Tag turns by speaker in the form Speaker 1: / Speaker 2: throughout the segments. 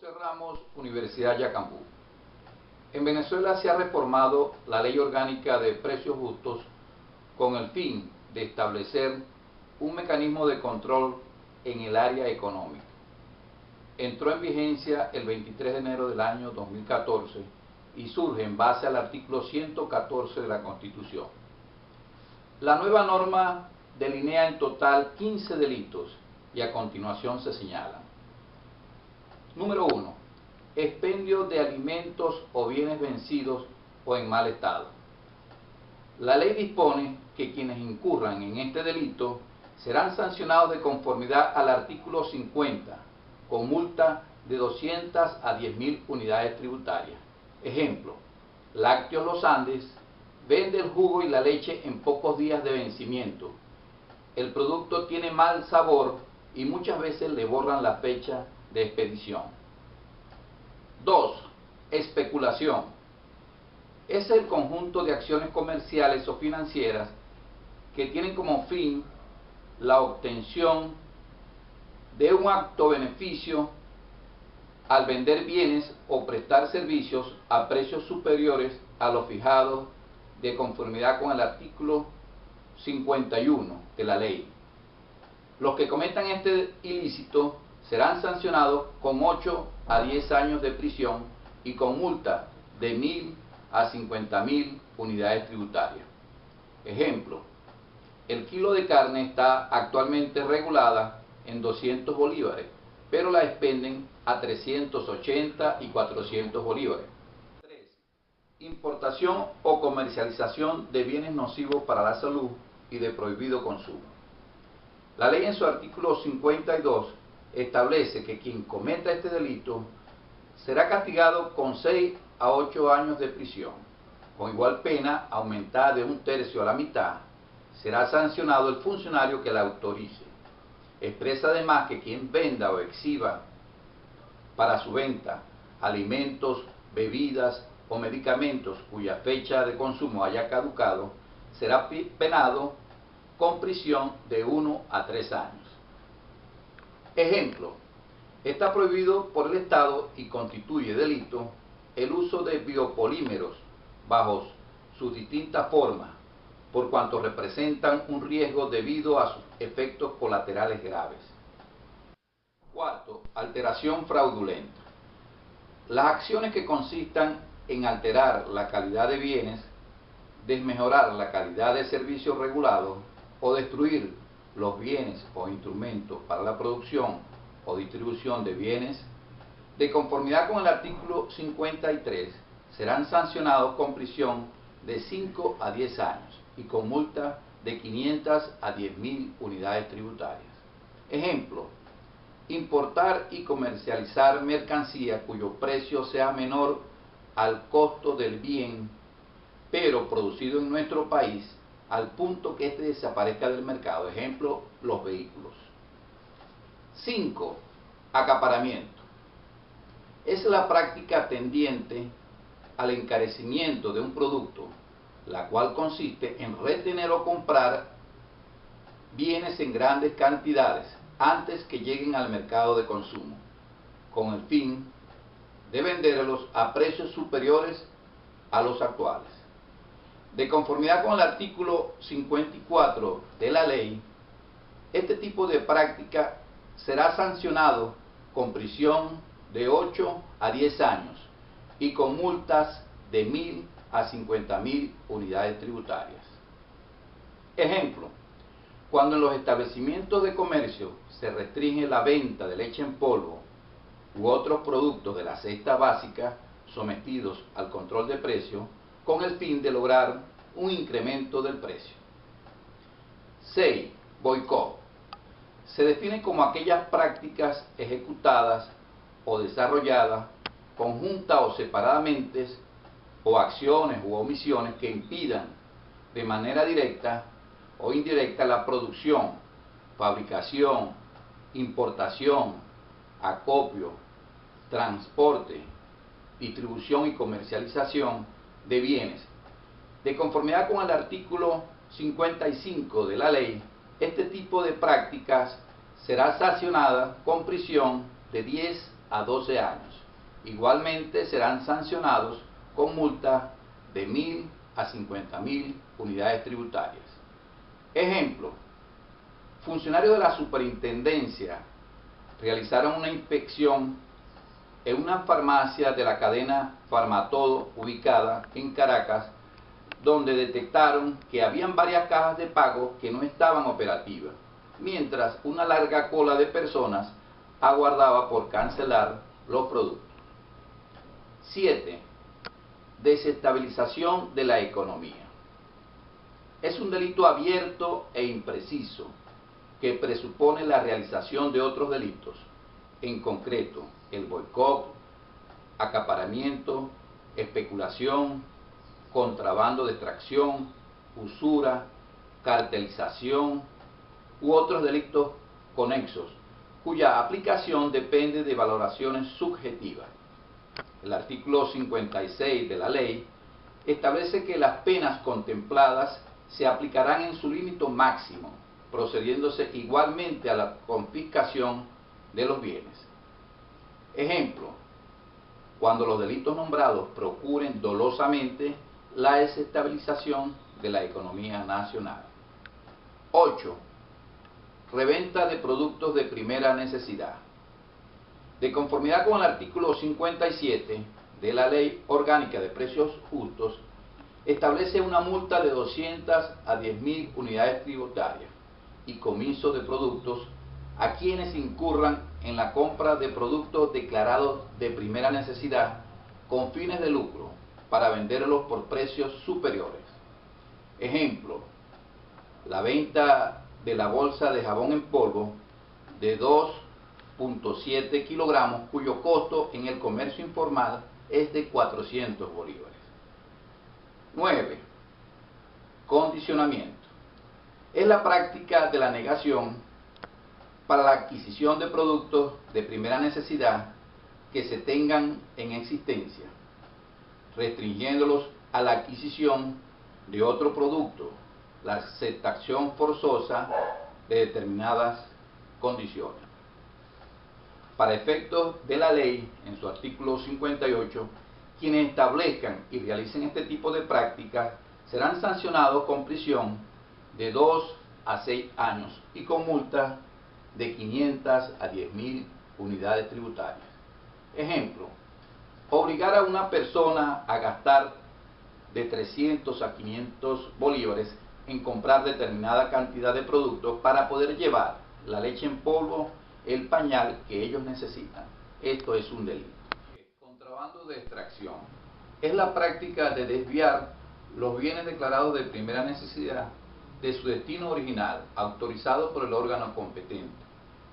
Speaker 1: José Ramos, Universidad Yacambú. En Venezuela se ha reformado la Ley Orgánica de Precios Justos con el fin de establecer un mecanismo de control en el área económica. Entró en vigencia el 23 de enero del año 2014 y surge en base al artículo 114 de la Constitución. La nueva norma delinea en total 15 delitos y a continuación se señalan. Número 1. Expendio de alimentos o bienes vencidos o en mal estado. La ley dispone que quienes incurran en este delito serán sancionados de conformidad al artículo 50, con multa de 200 a 10.000 unidades tributarias. Ejemplo, Lácteos Los Andes vende el jugo y la leche en pocos días de vencimiento. El producto tiene mal sabor y muchas veces le borran la fecha de expedición. 2. Especulación. Es el conjunto de acciones comerciales o financieras que tienen como fin la obtención de un acto beneficio al vender bienes o prestar servicios a precios superiores a los fijados de conformidad con el artículo 51 de la ley. Los que cometan este ilícito serán sancionados con 8 a 10 años de prisión y con multa de 1.000 a 50.000 unidades tributarias. Ejemplo, el kilo de carne está actualmente regulada en 200 bolívares, pero la expenden a 380 y 400 bolívares. 3. Importación o comercialización de bienes nocivos para la salud y de prohibido consumo. La ley en su artículo 52 establece que quien cometa este delito será castigado con 6 a 8 años de prisión. Con igual pena, aumentada de 1/3 a la mitad, será sancionado el funcionario que la autorice. Expresa además que quien venda o exhiba para su venta alimentos, bebidas o medicamentos cuya fecha de consumo haya caducado, será penado con prisión de 1 a 3 años. Ejemplo, está prohibido por el Estado y constituye delito el uso de biopolímeros bajo sus distintas formas, por cuanto representan un riesgo debido a sus efectos colaterales graves. 4. Alteración fraudulenta. Las acciones que consistan en alterar la calidad de bienes, desmejorar la calidad de servicios regulados o destruir los bienes o instrumentos para la producción o distribución de bienes, de conformidad con el artículo 53, serán sancionados con prisión de 5 a 10 años y con multa de 500 a 10.000 unidades tributarias. Ejemplo, importar y comercializar mercancía cuyo precio sea menor al costo del bien, pero producido en nuestro país, al punto que éste desaparezca del mercado. Ejemplo, los vehículos. 5. Acaparamiento. Es la práctica tendiente al encarecimiento de un producto, la cual consiste en retener o comprar bienes en grandes cantidades antes que lleguen al mercado de consumo, con el fin de venderlos a precios superiores a los actuales. De conformidad con el artículo 54 de la ley, este tipo de práctica será sancionado con prisión de 8 a 10 años y con multas de 1.000 a 50.000 unidades tributarias. Ejemplo, cuando en los establecimientos de comercio se restringe la venta de leche en polvo u otros productos de la cesta básica sometidos al control de precio con el fin de lograr un incremento del precio. 6. Boicot. Se define como aquellas prácticas ejecutadas o desarrolladas conjunta o separadamente, o acciones u omisiones que impidan de manera directa o indirecta la producción, fabricación, importación, acopio, transporte, distribución y comercialización de bienes. De conformidad con el artículo 55 de la ley, este tipo de prácticas será sancionada con prisión de 10 a 12 años. Igualmente serán sancionados con multas de 1.000 a 50.000 unidades tributarias. Ejemplo: funcionarios de la superintendencia realizaron una inspección en una farmacia de la cadena Farmatodo ubicada en Caracas, donde detectaron que habían varias cajas de pago que no estaban operativas, mientras una larga cola de personas aguardaba por cancelar los productos. 7. Desestabilización de la economía. Es un delito abierto e impreciso que presupone la realización de otros delitos, en concreto el boicot, acaparamiento, especulación, contrabando de extracción, usura, cartelización u otros delitos conexos, cuya aplicación depende de valoraciones subjetivas. El artículo 56 de la ley establece que las penas contempladas se aplicarán en su límite máximo, procediéndose igualmente a la confiscación de los bienes. Ejemplo: cuando los delitos nombrados procuren dolosamente la desestabilización de la economía nacional. 8. Reventa de productos de primera necesidad. De conformidad con el artículo 57 de la Ley Orgánica de Precios Justos, establece una multa de 200 a 10.000 unidades tributarias y comiso de productos a quienes incurran en la compra de productos declarados de primera necesidad con fines de lucro para venderlos por precios superiores. Ejemplo: la venta de la bolsa de jabón en polvo de 2.7 kilogramos, cuyo costo en el comercio informal es de 400 bolívares. 9. Condicionamiento. Es la práctica de la negación para la adquisición de productos de primera necesidad que se tengan en existencia, restringiéndolos a la adquisición de otro producto, la aceptación forzosa de determinadas condiciones. Para efectos de la ley, en su artículo 58, quienes establezcan y realicen este tipo de prácticas serán sancionados con prisión de 2 a 6 años y con multa de 500 a 10.000 unidades tributarias. Ejemplo: obligar a una persona a gastar de 300 a 500 bolívares en comprar determinada cantidad de productos para poder llevar la leche en polvo, el pañal que ellos necesitan. Esto es un delito. Contrabando de extracción. Es la práctica de desviar los bienes declarados de primera necesidad de su destino original, autorizado por el órgano competente,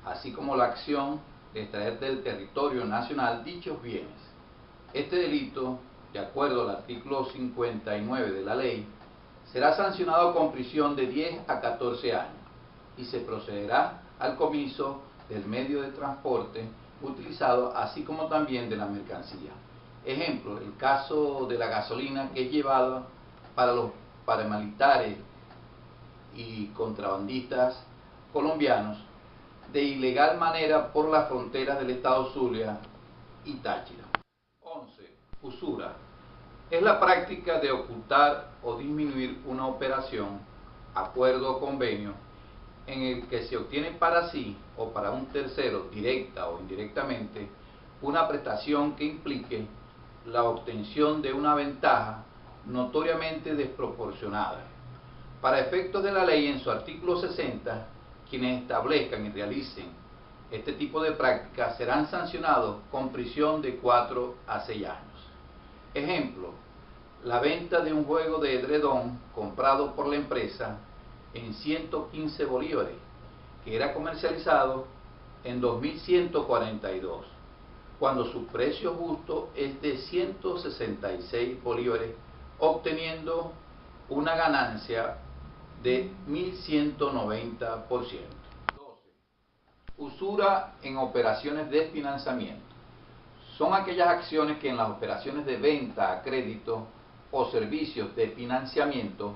Speaker 1: así como la acción de extraer del territorio nacional dichos bienes. Este delito, de acuerdo al artículo 59 de la ley, será sancionado con prisión de 10 a 14 años y se procederá al comiso del medio de transporte utilizado, así como también de la mercancía. Ejemplo: el caso de la gasolina, que es llevada para los paramilitares y contrabandistas colombianos de ilegal manera por las fronteras del estado Zulia y Táchira. 11. Usura. Es la práctica de ocultar o disminuir una operación, acuerdo o convenio en el que se obtiene para sí o para un tercero, directa o indirectamente, una prestación que implique la obtención de una ventaja notoriamente desproporcionada. Para efectos de la ley, en su artículo 60, quienes establezcan y realicen este tipo de prácticas serán sancionados con prisión de 4 a 6 años. Ejemplo: la venta de un juego de edredón comprado por la empresa en 115 bolívares, que era comercializado en 2.142, cuando su precio justo es de 166 bolívares, obteniendo una ganancia de 1.190%. 12. Usura en operaciones de financiamiento. Son aquellas acciones que en las operaciones de venta a crédito o servicios de financiamiento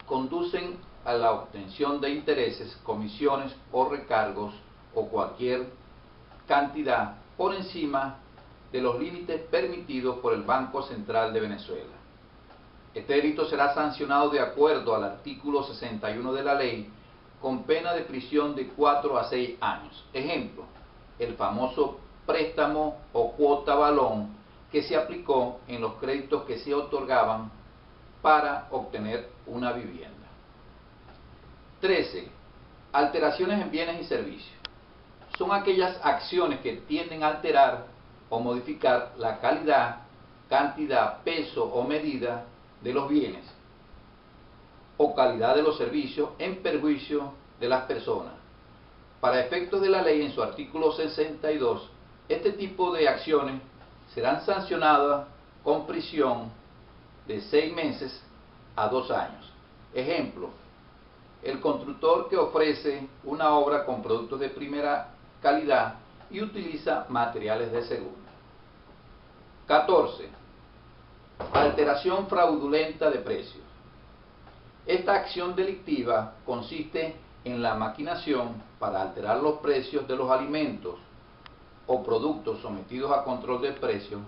Speaker 1: conducen a la obtención de intereses, comisiones o recargos o cualquier cantidad por encima de los límites permitidos por el Banco Central de Venezuela. Este delito será sancionado de acuerdo al artículo 61 de la ley con pena de prisión de 4 a 6 años. Ejemplo, el famoso préstamo o cuota balón que se aplicó en los créditos que se otorgaban para obtener una vivienda. 13. Alteraciones en bienes y servicios. Son aquellas acciones que tienden a alterar o modificar la calidad, cantidad, peso o medida de los bienes o calidad de los servicios en perjuicio de las personas. Para efectos de la ley, en su artículo 62, este tipo de acciones serán sancionadas con prisión de 6 meses a 2 años. Ejemplo, el constructor que ofrece una obra con productos de primera calidad y utiliza materiales de segunda. 14. Alteración fraudulenta de precios. Esta acción delictiva consiste en la maquinación para alterar los precios de los alimentos o productos sometidos a control de precios,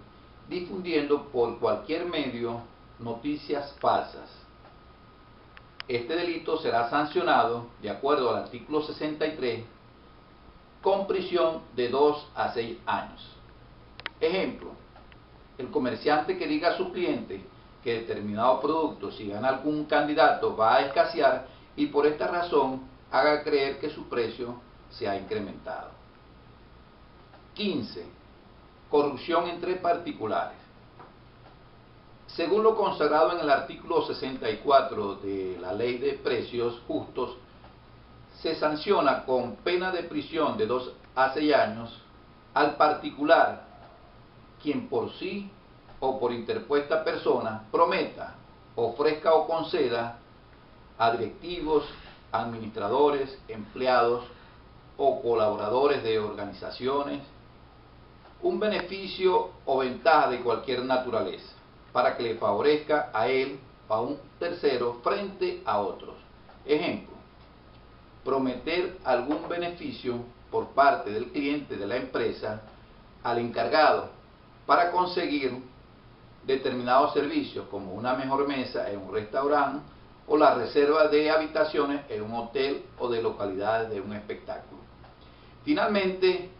Speaker 1: difundiendo por cualquier medio noticias falsas. Este delito será sancionado, de acuerdo al artículo 63, con prisión de 2 a 6 años. Ejemplo, el comerciante que diga a sus clientes que determinado producto, si gana algún candidato, va a escasear y por esta razón haga creer que su precio se ha incrementado. 15. Corrupción entre particulares. Según lo consagrado en el artículo 64 de la Ley de Precios Justos, se sanciona con pena de prisión de 2 a 6 años al particular quien por sí o por interpuesta persona prometa, ofrezca o conceda a directivos, administradores, empleados o colaboradores de organizaciones un beneficio o ventaja de cualquier naturaleza para que le favorezca a él o a un tercero frente a otros. Ejemplo, prometer algún beneficio por parte del cliente de la empresa al encargado para conseguir determinados servicios como una mejor mesa en un restaurante o la reserva de habitaciones en un hotel o de localidades de un espectáculo. Finalmente,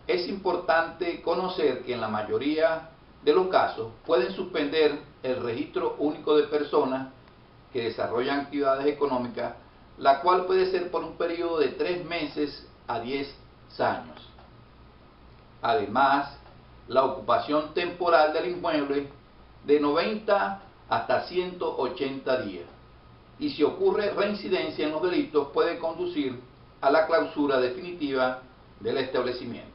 Speaker 1: es importante conocer que en la mayoría de los casos pueden suspender el registro único de personas que desarrollan actividades económicas, la cual puede ser por un periodo de 3 meses a 10 años. Además, la ocupación temporal del inmueble de 90 hasta 180 días. Y si ocurre reincidencia en los delitos, puede conducir a la clausura definitiva del establecimiento.